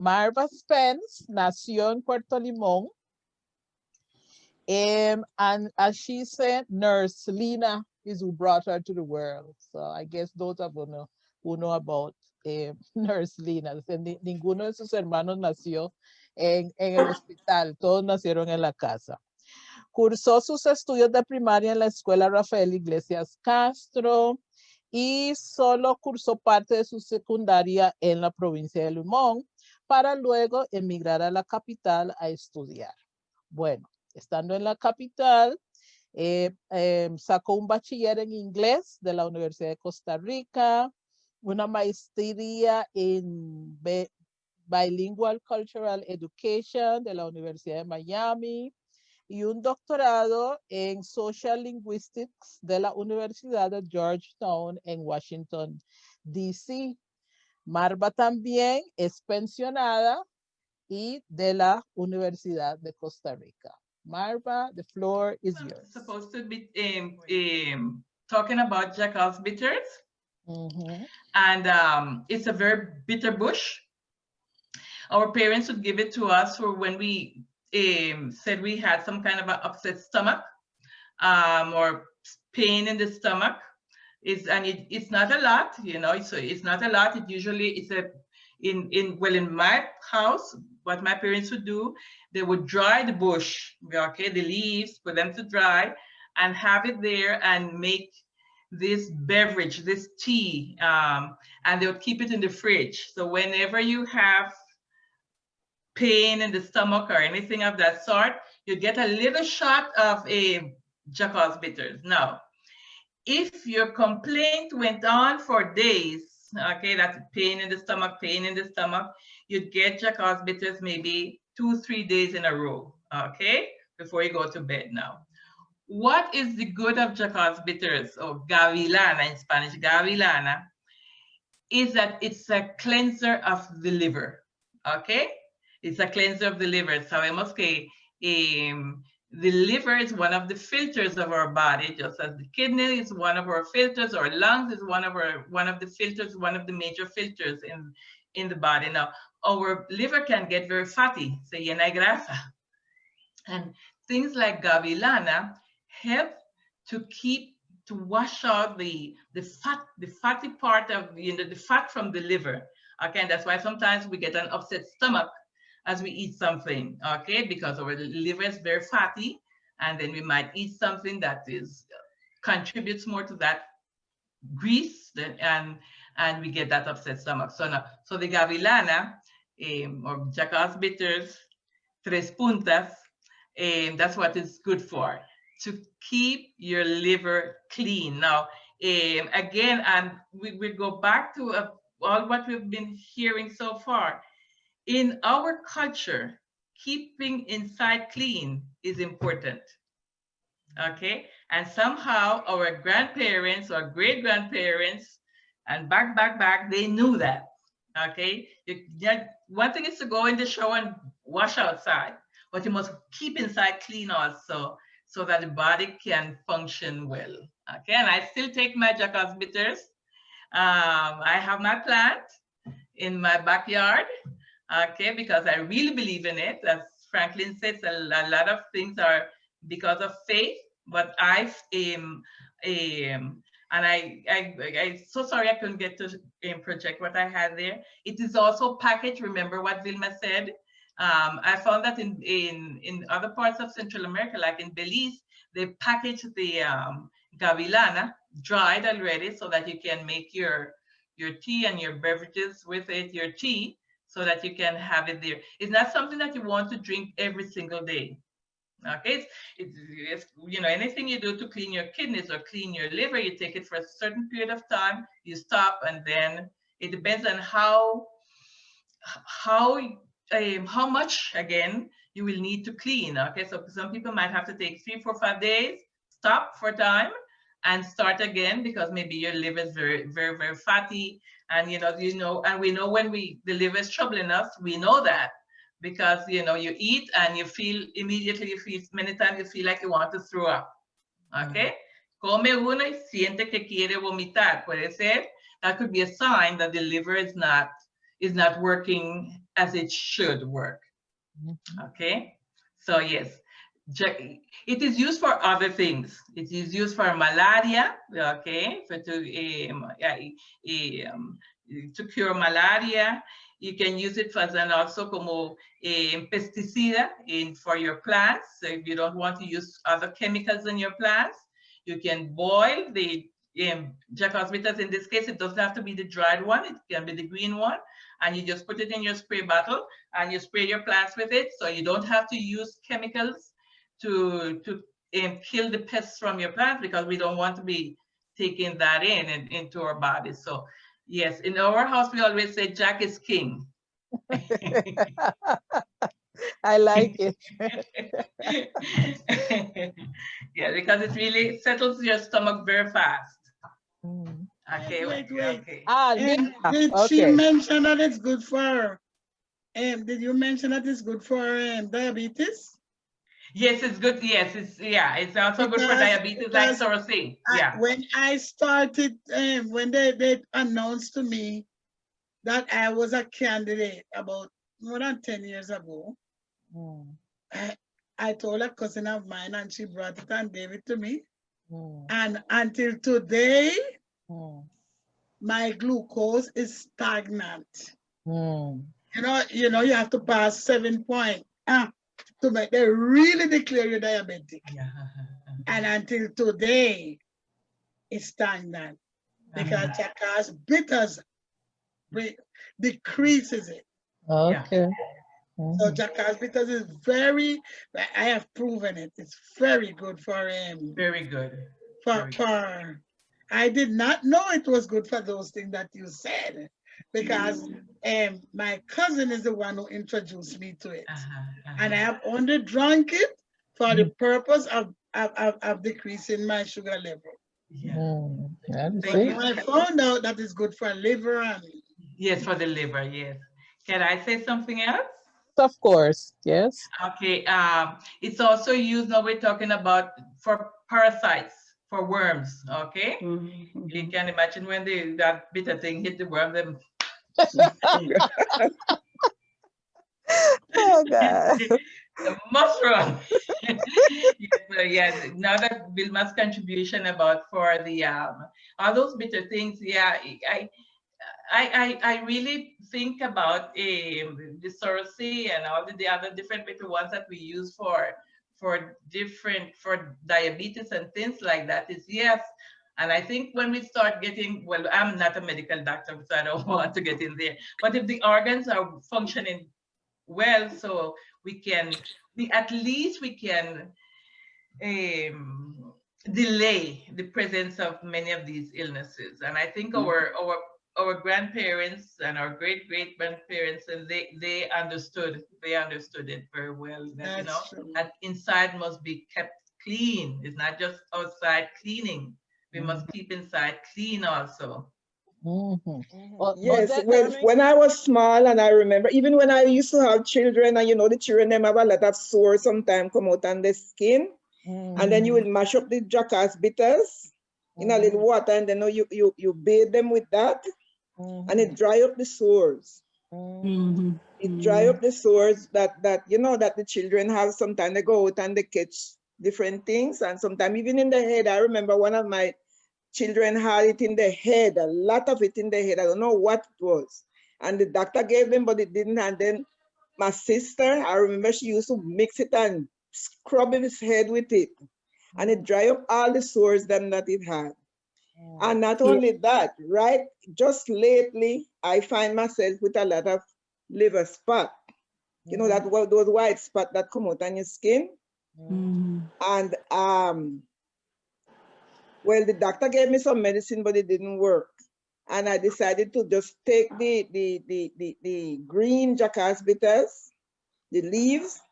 Marva Spence nació en Puerto Limón. And as she said, Nurse Lena is who brought her to the world. So I guess those of you who know about Nurse Lena. Ninguno de sus hermanos nació en el hospital, todos nacieron en la casa. Cursó sus estudios de primaria en la Escuela Rafael Iglesias Castro y solo cursó parte de su secundaria en la provincia de Limón para luego emigrar a la capital a estudiar. Bueno, estando en la capital, sacó un bachiller en inglés de la Universidad de Costa Rica, una maestría en Bilingual Cultural Education de la Universidad de Miami y un doctorado en Social Linguistics de la Universidad de Georgetown en Washington, D.C. Marva también es pensionada y de la Universidad de Costa Rica. Marva, the floor is yours. I'm supposed to be talking about Jackass bitters. And it's a very bitter bush. Our parents would give it to us for when we said we had some kind of an upset stomach or pain in the stomach. It's not a lot, so it's not a lot. It usually is in my house, what my parents would do, they would dry the bush, okay, the leaves, put them to dry and have it there and make this beverage, this tea, and they would keep it in the fridge. So whenever you have pain in the stomach or anything of that sort, you get a little shot of a Jackass bitters. Now, if your complaint went on for days, okay, that's pain in the stomach, you'd get Jackass bitters maybe 2-3 days in a row, okay, before you go to bed. Now, what is the good of Jackass bitters, or gavilana in Spanish, gavilana, is that it's a cleanser of the liver, okay? It's a cleanser of the liver. Sabemos que the liver is one of the filters of our body, just as the kidney is one of our filters, our lungs is one of the filters, one of the major filters in the body. Now, our liver can get very fatty, se llena de grasa. And things like gavilana help to wash out the fatty part of the fat from the liver. Okay, and that's why sometimes we get an upset stomach as we eat something, okay, because our liver is very fatty, and then we might eat something that contributes more to that grease, and we get that upset stomach. So the gavilana or Jackass bitters, tres puntas, that's what it's good for, to keep your liver clean. Now, again, and we go back to all what we've been hearing so far. In our culture, keeping inside clean is important, okay? And somehow our grandparents or great-grandparents and back, they knew that, okay? One thing is to go in the shower and wash outside, but you must keep inside clean also, so that the body can function well, okay? And I still take my Jackass bitters. I have my plant in my backyard, okay, because I really believe in it. As Franklin says, a lot of things are because of faith, but I'm so sorry I couldn't get to project what I had there. It is also packaged, remember what Vilma said. I found that in other parts of Central America, like in Belize, they package the gavilana dried already so that you can make your tea and your beverages with it, your tea, so that you can have it there. It's not something that you want to drink every single day. Okay, it's anything you do to clean your kidneys or clean your liver, you take it for a certain period of time, you stop, and then it depends on how much, again, you will need to clean. Okay, so some people might have to take 3, 4, 5 days, stop for time, and start again, because maybe your liver is very, very, very fatty. And and we know when the liver is troubling us, we know that, because you eat and you feel immediately, many times you feel like you want to throw up. Okay, come uno y siente que quiere vomitar. Puede ser, that could be a sign that the liver is not working as it should work. Okay, so yes, it is used for other things. It is used for malaria, okay, to cure malaria. You can use it as an also como pesticida for your plants. So if you don't want to use other chemicals in your plants, you can boil the Jackass bitters. In this case, it doesn't have to be the dried one. It can be the green one. And you just put it in your spray bottle and you spray your plants with it. So you don't have to use chemicals to kill the pests from your plants, because we don't want to be taking that into our bodies. So yes, in our house, we always say Jack is king. I like it. Yeah, because it really settles your stomach very fast. Okay, wait. okay. Did she mention that it's good for did you mention that it's good for diabetes? Yes, it's good. Yes, it's also good for diabetes, like Sarah said. Yeah. When I started, when they announced to me that I was a candidate about more than 10 years ago, I told a cousin of mine, and she brought it and gave it to me. And until today, my glucose is stagnant. You know, you have to pass 7 points to make they really declare you diabetic. And until today, it's stagnant because Jackass bitters decreases it. Okay. So Jackass bitters is very, I have proven it. It's very good for him. Very good. I did not know it was good for those things that you said, because my cousin is the one who introduced me to it. And I have only drunk it for the purpose of decreasing my sugar level. I found out that it's good for liver and yes, for the liver. Yes. Can I say something else? Of course, yes. Okay. It's also used, now we're talking about, for parasites, for worms. Okay. You can imagine when that bitter thing hit the worm, them. Oh God. The must run. Yes, now that Vilma's contribution about for the all those bitter things, yeah, I really think about the sorosy and all the other different bitter ones that we use for diabetes and things like that is yes. And I think when we start getting, well, I'm not a medical doctor, so I don't want to get in there. But if the organs are functioning well, so we at least we can delay the presence of many of these illnesses. And I think our grandparents and our great grandparents, and they understood it very well. That that inside must be kept clean. It's not just outside cleaning. We must keep inside clean also. Yes, when I was small, and I remember even when I used to have children, and the children them have a lot of sores sometimes come out on the skin, and then you will mash up the Jackass bitters in a little water, and then you bathe them with that, and it dry up the sores. It dry up the sores that that the children have. Sometimes they go out and they catch different things, and sometimes even in the head. I remember one of my children had it in the head, a lot of it in the head. I don't know what it was. And the doctor gave them, but it didn't. And then my sister, I remember she used to mix it and scrub his head with it. And it dry up all the sores that it had. And not only that, right? Just lately, I find myself with a lot of liver spot. Those white spots that come out on your skin. And well, the doctor gave me some medicine, but it didn't work. And I decided to just take the green Jackass bitters, the leaves,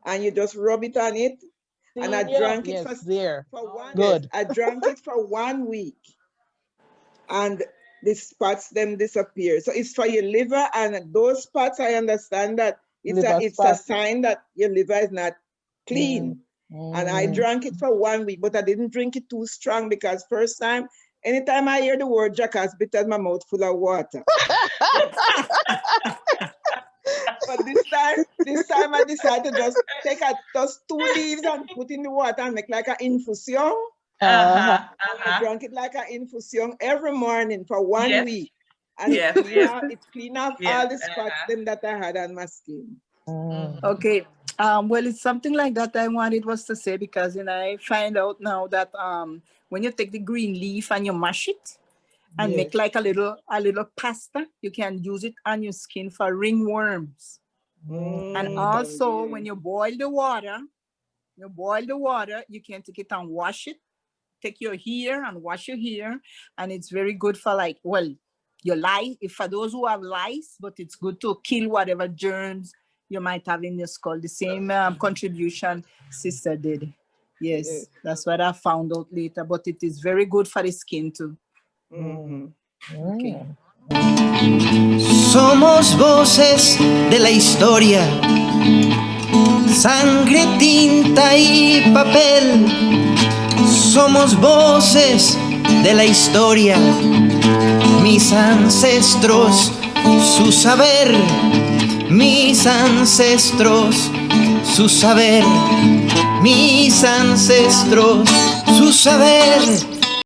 and you just rub it on it. And I drank it for 1 week. I drank it for 1 week. And the spots them disappear. So it's for your liver, and those spots, I understand that it's a sign that your liver is not clean. And I drank it for 1 week, but I didn't drink it too strong, because first time, anytime I hear the word Jackass bitters, my mouth full of water. But this time I decided to just take just 2 leaves and put in the water and make like an infusion. I drank it like an infusion every morning for 1 week. And it cleaned off all the spots them that I had on my skin. Okay. Well, it's something like that I wanted was to say, because I find out now that when you take the green leaf and you mash it and make like a little pasta, you can use it on your skin for ringworms. And also when you boil the water, you can take it and wash it. Take your hair and wash your hair, and it's very good for your lice. If for those who have lice, but it's good to kill whatever germs you might have in your skull. The same contribution sister did. Yes, that's what I found out later, but it is very good for the skin too. Okay. Somos voces de la historia, sangre, tinta y papel. Somos voces de la historia, mis ancestros, su saber, mis ancestros, su saber, mis ancestros, su saber.